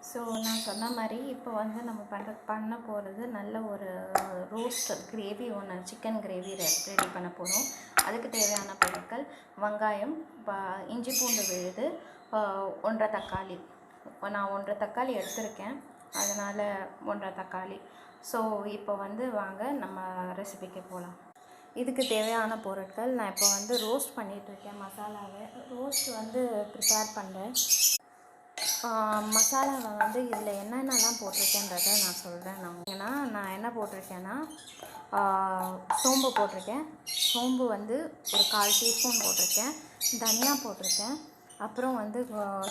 So நான் சொன்ன மாதிரி இப்போ வந்து நம்ம பண்ண போகிறது நல்ல ஒரு ரோஸ்ட் கிரேவி ஒன்று, சிக்கன் கிரேவி ரெடி பண்ண போகிறோம். அதுக்கு தேவையான பொருட்கள்: வெங்காயம், இஞ்சி பூண்டு விழுது, 1.5 தக்காளி. நான் 1.5 தக்காளி எடுத்திருக்கேன், அதனால் 1.5 தக்காளி. ஸோ இப்போ வந்து வாங்க நம்ம ரெசிபிக்கு போகலாம். இதுக்கு தேவையான பொருட்கள்: நான் இப்போ வந்து ரோஸ்ட் பண்ணிகிட்ருக்கேன். மசாலாவை ரோஸ்ட் வந்து ப்ரிப்பேர் பண்ணுறேன். மசாலாவை வந்து இதில் என்னென்னலாம் போட்டிருக்கேன்றதை நான் சொல்கிறேன். நான் என்ன போட்டிருக்கேன்னா, சோம்பு போட்டிருக்கேன். சோம்பு வந்து ஒரு 1/4 டீஸ்பூன் போட்டிருக்கேன். தனியா போட்டிருக்கேன். அப்புறம் வந்து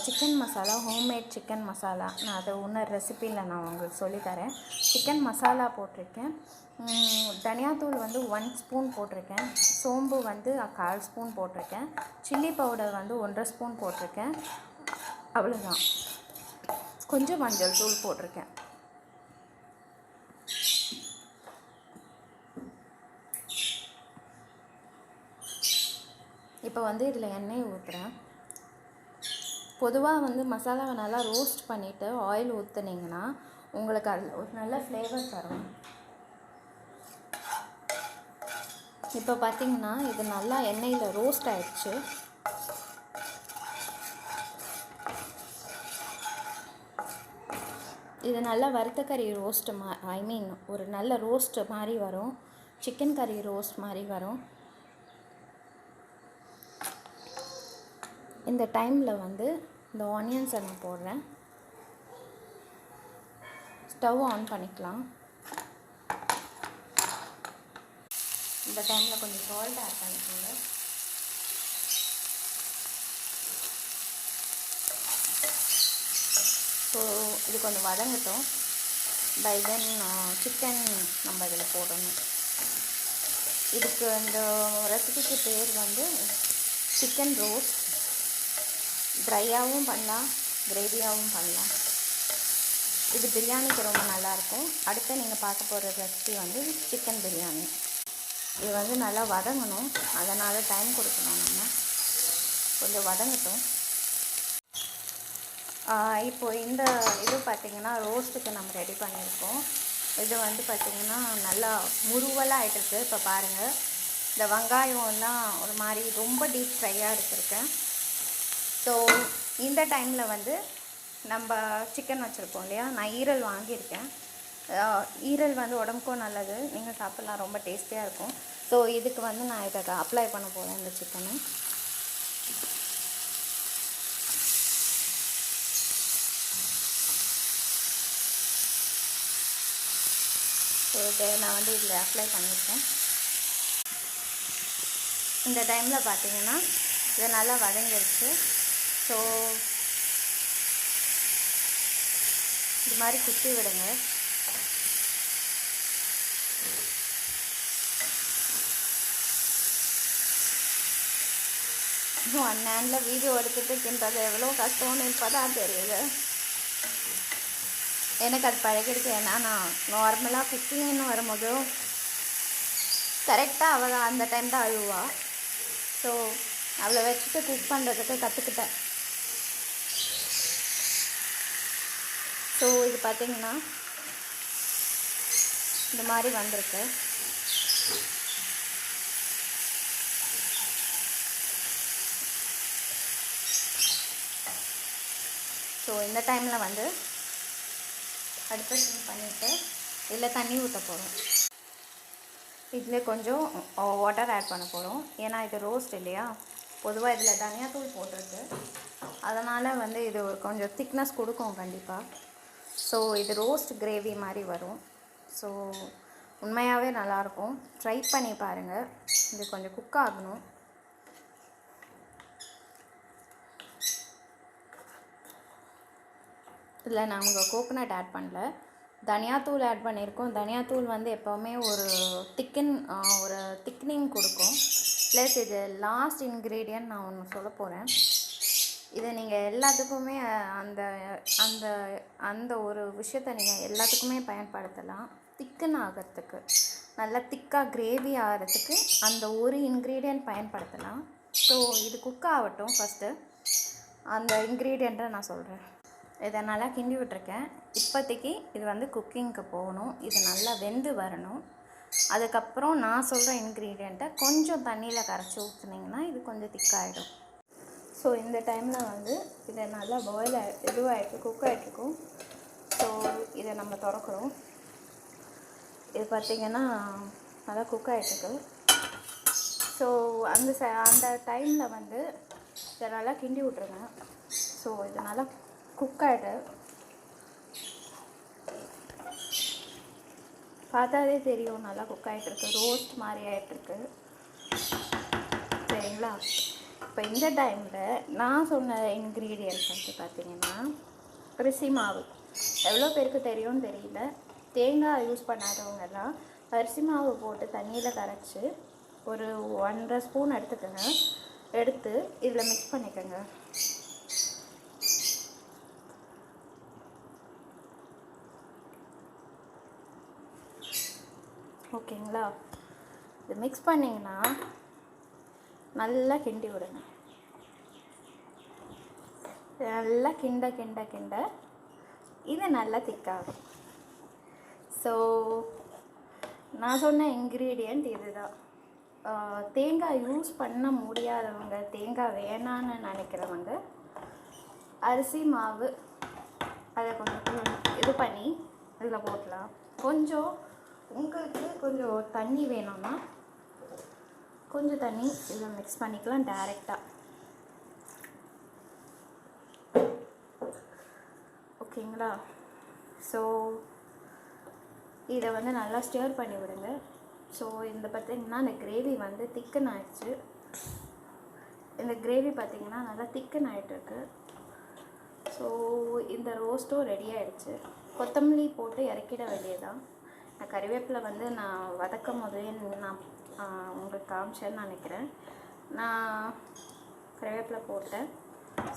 chicken masala, homemade chicken masala. நான் அதை இன்னொரு ரெசிப்பியில் நான் உங்களுக்கு சொல்லித்தரேன். சிக்கன் மசாலா போட்டிருக்கேன். தனியாத்தூள் வந்து 1 ஸ்பூன் போட்டிருக்கேன். சோம்பு வந்து 1/4 ஸ்பூன் போட்டிருக்கேன். சில்லி பவுடர் வந்து 1.5 ஸ்பூன் போட்டிருக்கேன். அவ்வளோதான். கொஞ்சம் மஞ்சள் தூள் போட்டிருக்கேன். இப்போ வந்து இதில் எண்ணெய் ஊற்றுறேன். பொதுவாக வந்து மசாலாவை நல்லா ரோஸ்ட் பண்ணிவிட்டு ஆயில் ஊற்றுனீங்கன்னா உங்களுக்கு அதில் ஒரு நல்ல ஃப்ளேவர் தரும். இப்போ பார்த்திங்கன்னா இது நல்லா எண்ணெயில் ரோஸ்ட் ஆயிடுச்சு. இது நல்லா வறுத்த கறி ரோஸ்ட்டு ஒரு நல்ல ரோஸ்ட்டு மாதிரி வரும். சிக்கன் கறி ரோஸ்ட் மாதிரி வரும். இந்த டைமில் வந்து இந்த ஆனியன்ஸை நான் போடுறேன். ஸ்டவ் ஆன் பண்ணிக்கலாம். இந்த டைமில் கொஞ்சம் சால்ட் ஆட் பண்ணிக்கோங்க. ஸோ இது கொஞ்சம் வதங்கட்டும். பை தென் சிக்கன் நம்ம இதில் போடணும். இதுக்கு இந்த ரெசிபிக்கு பேர் வந்து சிக்கன் ரோஸ்ட். ட்ரையாகவும் பண்ணலாம், கிரேவியாகவும் பண்ணலாம். இது பிரியாணிக்கு ரொம்ப நல்லாயிருக்கும். அடுத்து நீங்கள் பார்க்க போகிற ரெசிபி வந்து சிக்கன் பிரியாணி. இது வந்து நல்லா வதங்கணும், அதனால் டைம் கொடுக்கணும். நம்ம கொஞ்சம் வதங்கட்டும். இப்போது இந்த இது பார்த்திங்கன்னா ரோஸ்ட்டுக்கு நம்ம ரெடி பண்ணியிருக்கோம். இது வந்து பார்த்திங்கன்னா நல்லா முருவலாக ஆகிட்டுருக்கு. இப்போ பாருங்கள், இந்த வெங்காயம்லாம் ஒரு மாதிரி ரொம்ப டீப் ஃப்ரையாக எடுத்துருக்கேன். ஸோ இந்த டைமில் வந்து நம்ம சிக்கன் வச்சுருக்கோம் இல்லையா, நான் ஈரல் வாங்கியிருக்கேன். ஈரல் வந்து உடம்புக்கும் நல்லது, நீங்கள் சாப்பிட்லாம், ரொம்ப டேஸ்டியாக இருக்கும். ஸோ இதுக்கு வந்து நான் இதை அப்ளை பண்ண போகிறேன், இந்த சிக்கனை. ஸோ நான் வந்து இதில் அப்ளை பண்ணியிருக்கேன். இந்த டைமில் பார்த்திங்கன்னா இது நல்லா வதங்கிடுச்சு. ஸோ இது மாதிரி குத்தி விடுங்க. ஒன் ஹேண்டில் வீடியோ எடுத்துகிட்டு கிண்டது எவ்வளோ கஷ்டம்னு இப்போ தான் தெரியுது. எனக்கு அது பழகிடுச்சு. ஏன்னா நான் நார்மலாக குக்கிங்னு வரும்போது கரெக்டாக அவள் அந்த டைம் தான் அழுவா. ஸோ அவளை வச்சுட்டு குக் பண்ணுறதுக்கு கற்றுக்கிட்டேன். ஸோ இது பார்த்திங்கன்னா இந்த மாதிரி வந்திருக்கு. ஸோ இந்த டைமில் வந்து அடுத்த ஸ்டீம் பண்ணிவிட்டு இதில் தண்ணி ஊற்ற போகிறோம். இதில் கொஞ்சம் வாட்டர் ஆட் பண்ண போகிறோம். ஏன்னா இது ரோஸ்ட் இல்லையா, பொதுவாக இதில் தனியாத்தூள் போட்டிருக்கு, அதனால் வந்து இது ஒரு கொஞ்சம் திக்னஸ் கொடுக்கும் கண்டிப்பாக. ஸோ இது ரோஸ்ட் கிரேவி மாதிரி வரும். ஸோ உண்மையாகவே நல்லாயிருக்கும், ட்ரை பண்ணி பாருங்கள். இது கொஞ்சம் குக் ஆகணும். இதில் நாங்கள் கோகோனட் ஆட் பண்ணல, தனியாத்தூள் ஆட் பண்ணியிருக்கோம். தனியாத்தூள் வந்து எப்போவுமே ஒரு திக்னிங் கொடுக்கும். ப்ளஸ் இது லாஸ்ட் இன்க்ரீடியன்ட் நான் ஒன்று சொல்ல போகிறேன். இதை நீங்கள் எல்லாத்துக்குமே அந்த அந்த அந்த ஒரு விஷயத்தை நீங்கள் எல்லாத்துக்குமே பயன்படுத்தலாம். திக்கன் ஆகிறதுக்கு, நல்லா திக்காக கிரேவி ஆகிறதுக்கு அந்த ஒரு இன்க்ரீடியன்ட் பயன்படுத்தலாம். ஸோ இது குக் ஆகட்டும். ஃபஸ்ட்டு அந்த இன்க்ரீடியண்ட்டை நான் சொல்கிறேன். இதை நல்லா கிண்டி விட்டுருக்கேன். இப்போதைக்கு இது வந்து குக்கிங்க்கு போகணும். இது நல்லா வெந்து வரணும். அதுக்கப்புறம் நான் சொல்கிற இன்க்ரீடியண்ட்டை கொஞ்சம் தண்ணியில் கரைச்சி ஊற்றுனீங்கன்னா இது கொஞ்சம் திக்காகிடும். ஸோ இந்த டைமில் வந்து இதை நல்லா இதுவாகிட்டு குக் ஆகிட்ருக்கும். ஸோ இதை நம்ம திறக்கிறோம். இது பார்த்திங்கன்னா நல்லா குக் ஆகிட்ருக்கு. ஸோ அந்த டைமில் வந்து இதை நல்லா கிண்டி விட்ருங்க. ஸோ இது நல்லா குக் ஆகிட்டு பார்த்தாலே தெரியும் நல்லா குக் ஆகிட்டுருக்கு. ரோஸ்ட் மாதிரி ஆகிட்டுருக்கு. சரிங்களா? இப்போ இந்த டைமில் நான் சொன்ன இன்க்ரீடியன்ட்ஸ் வந்து பார்த்திங்கன்னா அரிசி மாவு. எவ்வளோ பேருக்கு தெரியும்னு தெரியல. தேங்காய் யூஸ் பண்ணாதவங்கெல்லாம் அரிசி மாவு போட்டு தண்ணியில் கரைச்சி ஒரு 1.5 ஸ்பூன் எடுத்துக்கோங்க. எடுத்து இதில் மிக்ஸ் பண்ணிக்கோங்க. ஓகேங்களா? இது மிக்ஸ் பண்ணிங்கன்னா நல்லா கிண்டி விடுங்க. நல்லா கிண்ட இது நல்லா திக்காகும். ஸோ நான் சொன்ன இன்க்ரீடியண்ட் இதுதான். தேங்காய் யூஸ் பண்ண முடியாதவங்க, தேங்காய் வேணான்னு நினைக்கிறவங்க அரிசி மாவு அதை கொஞ்சம் இது பண்ணி இதில் போடலாம். கொஞ்சம் உங்களுக்கு கொஞ்சம் தண்ணி வேணும்னா கொஞ்சம் தண்ணி இதில் மிக்ஸ் பண்ணிக்கலாம் டைரெக்டாக. ஓகேங்களா? ஸோ இதை வந்து நல்லா ஸ்டிர் பண்ணி விடுங்க. ஸோ இந்த பார்த்திங்கன்னா இந்த கிரேவி வந்து திக்கன் ஆகிடுச்சு. இந்த கிரேவி பார்த்திங்கன்னா நல்லா திக்கன் ஆகிட்டுருக்கு. ஸோ இந்த ரோஸ்ட்டும் ரெடி ஆகிடுச்சு. கொத்தமல்லி போட்டு இறக்கிட வேண்டியதான். கறிவேப்பிலை வந்து நான் வதக்கும் போதே நான் உங்களுக்கு காமிச்சேன்னு நினைக்கிறேன். நான் கறிவேப்பிலை போட்டேன்.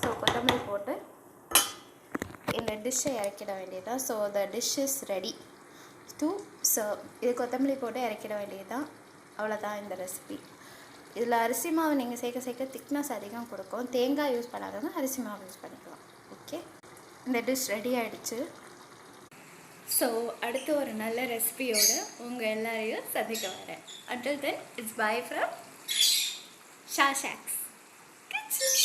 ஸோ கொத்தமல்லி போட்டு இந்த டிஷ்ஷை இறக்கிட வேண்டியதான். So the dish is ready to serve. இது கொத்தமல்லி போட்டு இறக்கிட வேண்டியதான். அவ்வளோதான் இந்த ரெசிபி. இதில் அரிசி மாவு நீங்கள் சேர்க்க திக்னஸ் அதிகம் கொடுக்கும். தேங்காய் யூஸ் பண்ணாதவங்க அரிசி மாவு யூஸ் பண்ணிக்கலாம். ஓகே, இந்த டிஷ் ரெடி ஆகிடுச்சு. ஸோ அடுத்து ஒரு நல்ல ரெசிபியோடு உங்கள் எல்லாரையும் சந்திக்க வரேன். Until then, it's bye from Shashax Kitchen.